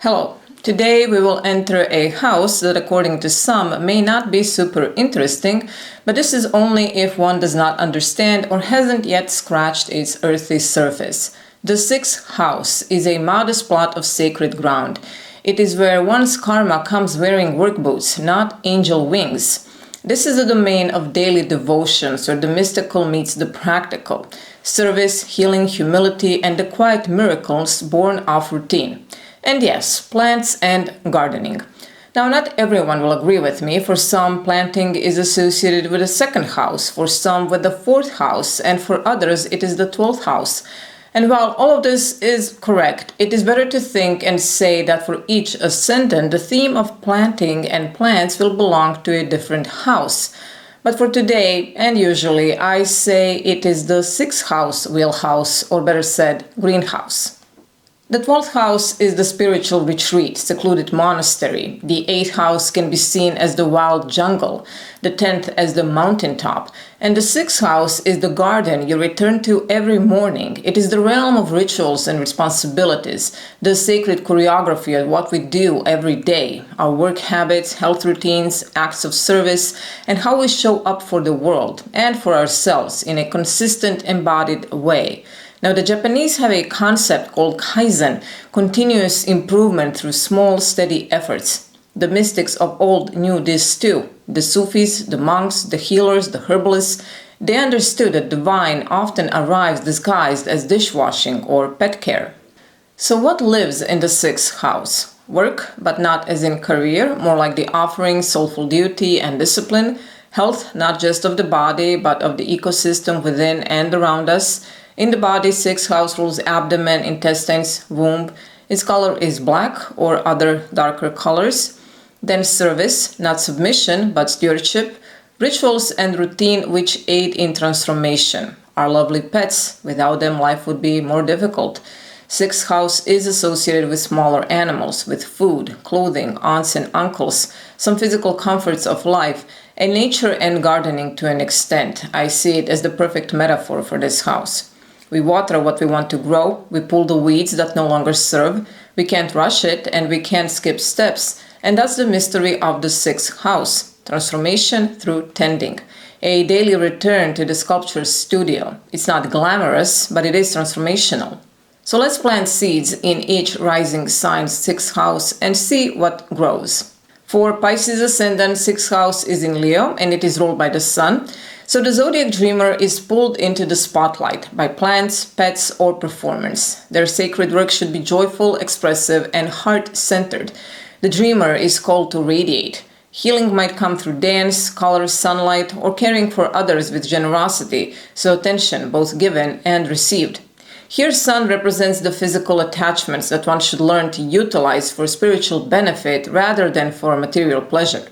Hello. Today we will enter a house that according to some may not be super interesting, but this is only if one does not understand or hasn't yet scratched its earthly surface. The sixth house is a modest plot of sacred ground. It is where one's karma comes wearing work boots, not angel wings. This is the domain of daily devotions where the mystical meets the practical. Service, healing, humility, and the quiet miracles born of routine. And yes, plants and gardening. Now, not everyone will agree with me. For some, planting is associated with the second house, for some with the fourth house, and for others it is the 12th house. And while all of this is correct, it is better to think and say that for each ascendant, the theme of planting and plants will belong to a different house. But for today, and usually, I say it is the 6th house wheelhouse, or better said, greenhouse. The 12th house is the spiritual retreat, secluded monastery. The 8th house can be seen as the wild jungle, the 10th as the mountaintop, and the 6th house is the garden you return to every morning. It is the realm of rituals and responsibilities, the sacred choreography of what we do every day, our work habits, health routines, acts of service, and how we show up for the world and for ourselves in a consistent, embodied way. Now, the Japanese have a concept called kaizen, continuous improvement through small, steady efforts. The mystics of old knew this too. The Sufis, the monks, the healers, the herbalists, they understood that divine often arrives disguised as dishwashing or pet care. So what lives in the 6th house? Work, but not as in career, more like the offering, soulful duty, and discipline. Health, not just of the body, but of the ecosystem within and around us. In the body, 6th house rules abdomen, intestines, womb. Its color is black or other darker colors. Then service, not submission, but stewardship. Rituals and routine which aid in transformation. Our lovely pets, without them life would be more difficult. 6th house is associated with smaller animals, with food, clothing, aunts and uncles, some physical comforts of life, and nature and gardening to an extent. I see it as the perfect metaphor for this house. We water what we want to grow, we pull the weeds that no longer serve, we can't rush it, and we can't skip steps. And that's the mystery of the 6th house, transformation through tending. A daily return to the sculpture studio. It's not glamorous, but it is transformational. So let's plant seeds in each rising sign's 6th house and see what grows. For Pisces ascendant, 6th house is in Leo, and it is ruled by the sun. So the zodiac dreamer is pulled into the spotlight by plants, pets, or performance. Their sacred work should be joyful, expressive, and heart-centered. The dreamer is called to radiate. Healing might come through dance, color, sunlight, or caring for others with generosity, so attention both given and received. Here, sun represents the physical attachments that one should learn to utilize for spiritual benefit rather than for material pleasure.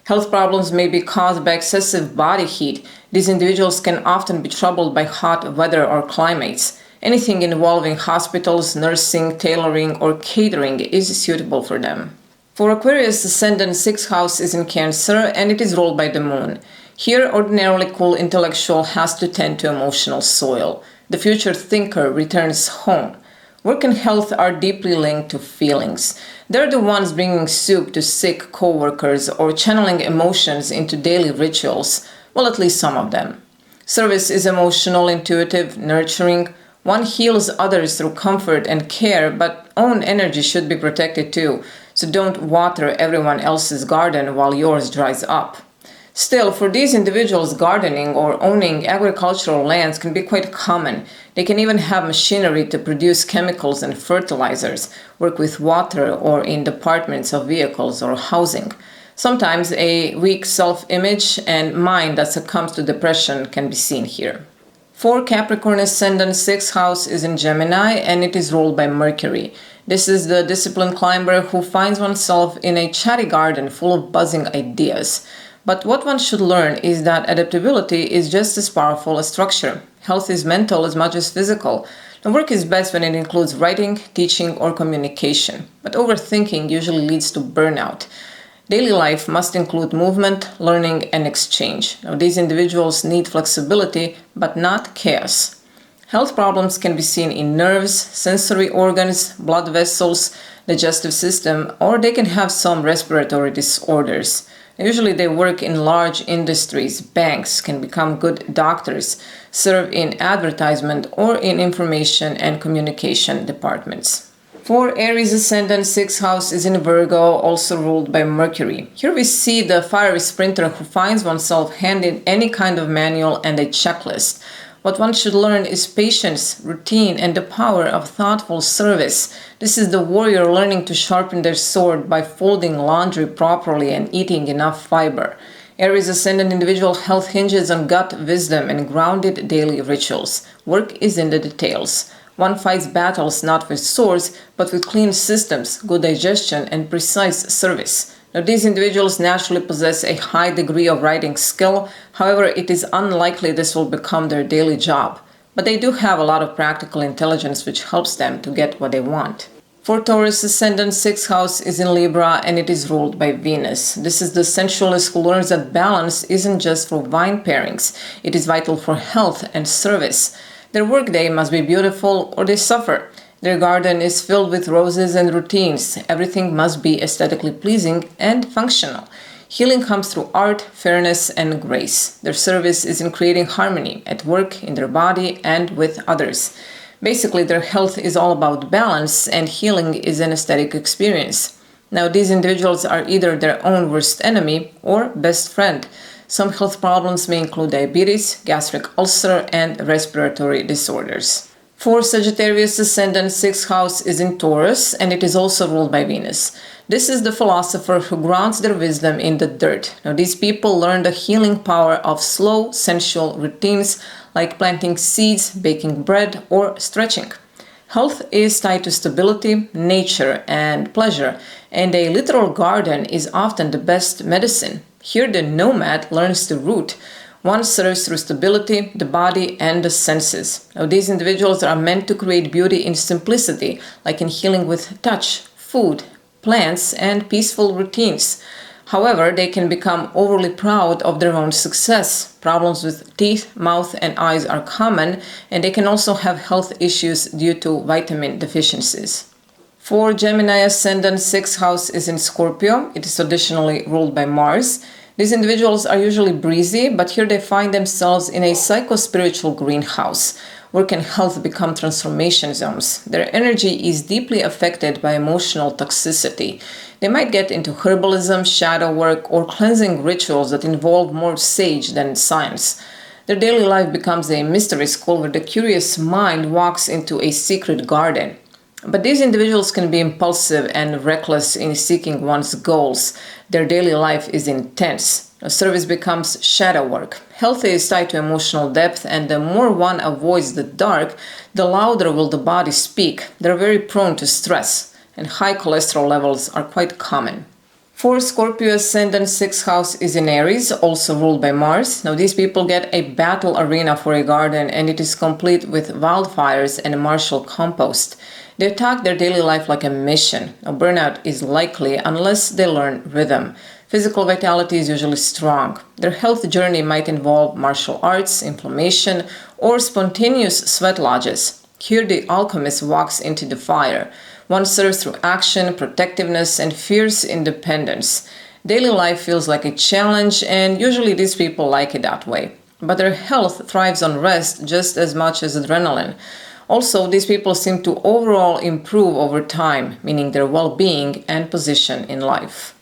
Health problems may be caused by excessive body heat. These individuals can often be troubled by hot weather or climates. Anything involving hospitals, nursing, tailoring, or catering is suitable for them. For Aquarius ascendant, 6th house is in Cancer, and it is ruled by the moon. Here, ordinarily cool intellectual has to tend to emotional soil. The future thinker returns home. Work and health are deeply linked to feelings. They're the ones bringing soup to sick co-workers or channeling emotions into daily rituals. Well, at least some of them. Service is emotional, intuitive, nurturing. One heals others through comfort and care, but own energy should be protected too. So don't water everyone else's garden while yours dries up. Still, for these individuals, gardening or owning agricultural lands can be quite common. They can even have machinery to produce chemicals and fertilizers, work with water, or in departments of vehicles or housing. Sometimes a weak self-image and mind that succumbs to depression can be seen here. For Capricorn ascendant, 6th house is in Gemini, and it is ruled by Mercury. This is the disciplined climber who finds oneself in a chatty garden full of buzzing ideas. But what one should learn is that adaptability is just as powerful as structure. Health is mental as much as physical. The work is best when it includes writing, teaching, or communication. But overthinking usually leads to burnout. Daily life must include movement, learning, and exchange. Now, these individuals need flexibility, but not chaos. Health problems can be seen in nerves, sensory organs, blood vessels, digestive system, or they can have some respiratory disorders. Usually they work in large industries, banks, can become good doctors, serve in advertisement or in information and communication departments. For Aries ascendant, 6th house is in Virgo, also ruled by Mercury. Here we see the fiery sprinter who finds oneself handed any kind of manual and a checklist. What one should learn is patience, routine, and the power of thoughtful service. This is the warrior learning to sharpen their sword by folding laundry properly and eating enough fiber. Aries ascendant individual health hinges on gut wisdom and grounded daily rituals. Work is in the details. One fights battles not with swords, but with clean systems, good digestion, and precise service. Now, these individuals naturally possess a high degree of writing skill. However, it is unlikely this will become their daily job. But they do have a lot of practical intelligence which helps them to get what they want. For Taurus ascendant, 6th house is in Libra and it is ruled by Venus. This is the sensualist who learns that balance isn't just for wine pairings. It is vital for health and service. Their workday must be beautiful or they suffer. Their garden is filled with roses and routines. Everything must be aesthetically pleasing and functional. Healing comes through art, fairness, and grace. Their service is in creating harmony at work, in their body, and with others. Basically, their health is all about balance, and healing is an aesthetic experience. Now, these individuals are either their own worst enemy or best friend. Some health problems may include diabetes, gastric ulcer, and respiratory disorders. For Sagittarius ascendant, 6th house is in Taurus and it is also ruled by Venus. This is the philosopher who grounds their wisdom in the dirt. Now, these people learn the healing power of slow, sensual routines like planting seeds, baking bread, or stretching. Health is tied to stability, nature, and pleasure, and a literal garden is often the best medicine. Here the nomad learns to root. One serves through stability, the body, and the senses. Now, these individuals are meant to create beauty in simplicity, like in healing with touch, food, plants, and peaceful routines. However, they can become overly proud of their own success. Problems with teeth, mouth, and eyes are common, and they can also have health issues due to vitamin deficiencies. For Gemini ascendant, 6th house is in Scorpio. It is traditionally ruled by Mars. These individuals are usually breezy, but here they find themselves in a psycho-spiritual greenhouse. Work and health become transformation zones. Their energy is deeply affected by emotional toxicity. They might get into herbalism, shadow work, or cleansing rituals that involve more sage than science. Their daily life becomes a mystery school where the curious mind walks into a secret garden. But these individuals can be impulsive and reckless in seeking one's goals. Their daily life is intense. Service becomes shadow work. Health is tied to emotional depth, and the more one avoids the dark, the louder will the body speak. They're very prone to stress, and high cholesterol levels are quite common. For Scorpio ascendant, 6th house is in Aries, also ruled by Mars. Now, these people get a battle arena for a garden, and it is complete with wildfires and martial compost. They attack their daily life like a mission. A burnout is likely unless they learn rhythm. Physical vitality is usually strong. Their health journey might involve martial arts, inflammation, or spontaneous sweat lodges. Here the alchemist walks into the fire. One serves through action, protectiveness, and fierce independence. Daily life feels like a challenge, and usually these people like it that way. But their health thrives on rest just as much as adrenaline. Also, these people seem to overall improve over time, meaning their well-being and position in life.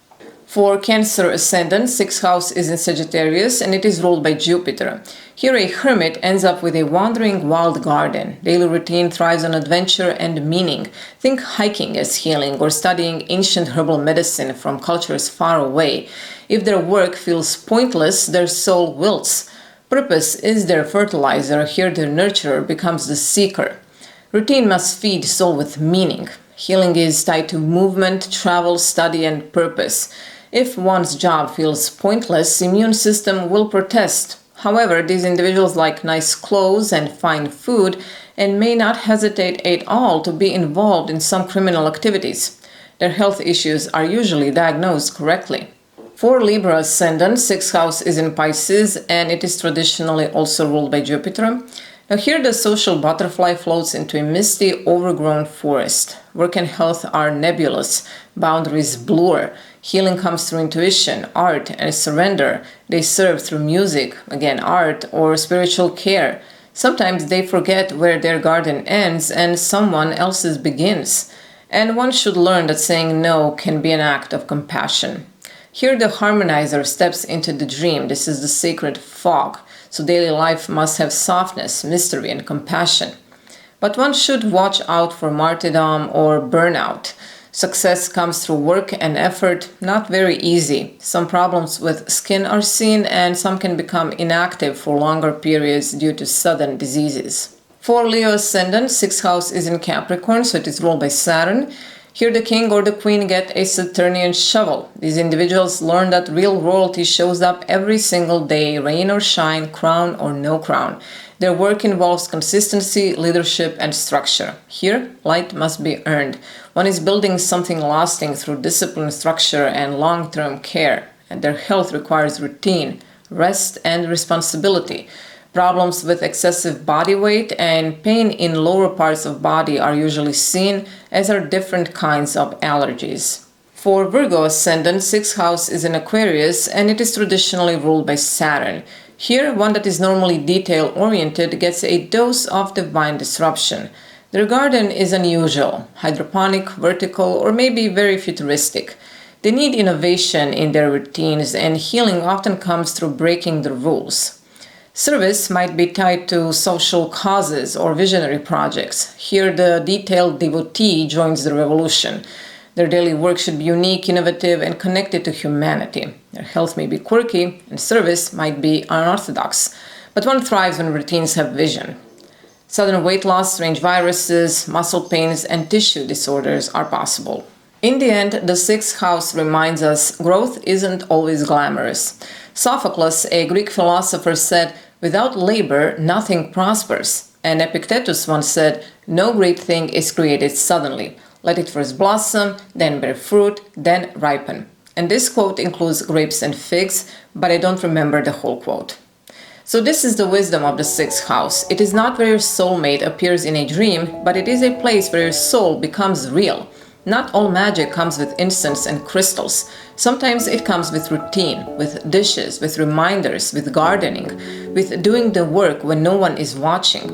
For Cancer ascendant, 6th house is in Sagittarius and it is ruled by Jupiter. Here a hermit ends up with a wandering wild garden. Daily routine thrives on adventure and meaning. Think hiking as healing or studying ancient herbal medicine from cultures far away. If their work feels pointless, their soul wilts. Purpose is their fertilizer. Here their nurturer becomes the seeker. Routine must feed soul with meaning. Healing is tied to movement, travel, study, and purpose. If one's job feels pointless, the immune system will protest. However, these individuals like nice clothes and fine food and may not hesitate at all to be involved in some criminal activities. Their health issues are usually diagnosed correctly. For Libra ascendant, 6th house is in Pisces and it is traditionally also ruled by Jupiter. Now here the social butterfly floats into a misty, overgrown forest. Work and health are nebulous, boundaries blur. Healing comes through intuition, art, and surrender. They serve through music, again art, or spiritual care. Sometimes they forget where their garden ends and someone else's begins. And one should learn that saying no can be an act of compassion. Here the harmonizer steps into the dream. This is the sacred fog. So daily life must have softness, mystery, and compassion. But one should watch out for martyrdom or burnout. Success comes through work and effort, not very easy. Some problems with skin are seen, and some can become inactive for longer periods due to sudden diseases. For Leo Ascendant, 6th house is in Capricorn, so it is ruled by Saturn. Here the king or the queen get a Saturnian shovel. These individuals learn that real royalty shows up every single day, rain or shine, crown or no crown. Their work involves consistency, leadership, and structure. Here, light must be earned. One is building something lasting through discipline, structure, and long-term care. And their health requires routine, rest, and responsibility. Problems with excessive body weight and pain in lower parts of body are usually seen, as are different kinds of allergies. For Virgo Ascendant, 6th house is in Aquarius, and it is traditionally ruled by Saturn. Here, one that is normally detail-oriented gets a dose of divine disruption. Their garden is unusual, hydroponic, vertical, or maybe very futuristic. They need innovation in their routines, and healing often comes through breaking the rules. Service might be tied to social causes or visionary projects. Here, the detailed devotee joins the revolution. Their daily work should be unique, innovative, and connected to humanity. Their health may be quirky, and service might be unorthodox, but one thrives when routines have vision. Sudden weight loss, strange viruses, muscle pains, and tissue disorders are possible. In the end, the 6th house reminds us growth isn't always glamorous. Sophocles, a Greek philosopher, said, "Without labor, nothing prospers." And Epictetus once said, "No great thing is created suddenly. Let it first blossom, then bear fruit, then ripen." And this quote includes grapes and figs, but I don't remember the whole quote. So this is the wisdom of the 6th house. It is not where your soulmate appears in a dream, but it is a place where your soul becomes real. Not all magic comes with incense and crystals. Sometimes it comes with routine, with dishes, with reminders, with gardening, with doing the work when no one is watching.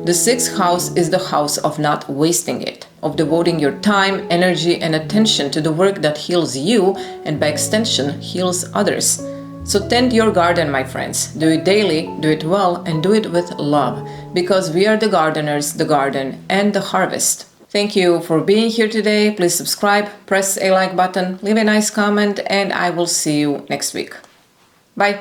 The 6th house is the house of not wasting it, of devoting your time, energy, and attention to the work that heals you and by extension heals others. So tend your garden, my friends. Do it daily, do it well, and do it with love, because we are the gardeners, the garden, and the harvest. Thank you for being here today. Please subscribe, press a like button, leave a nice comment, and I will see you next week. Bye.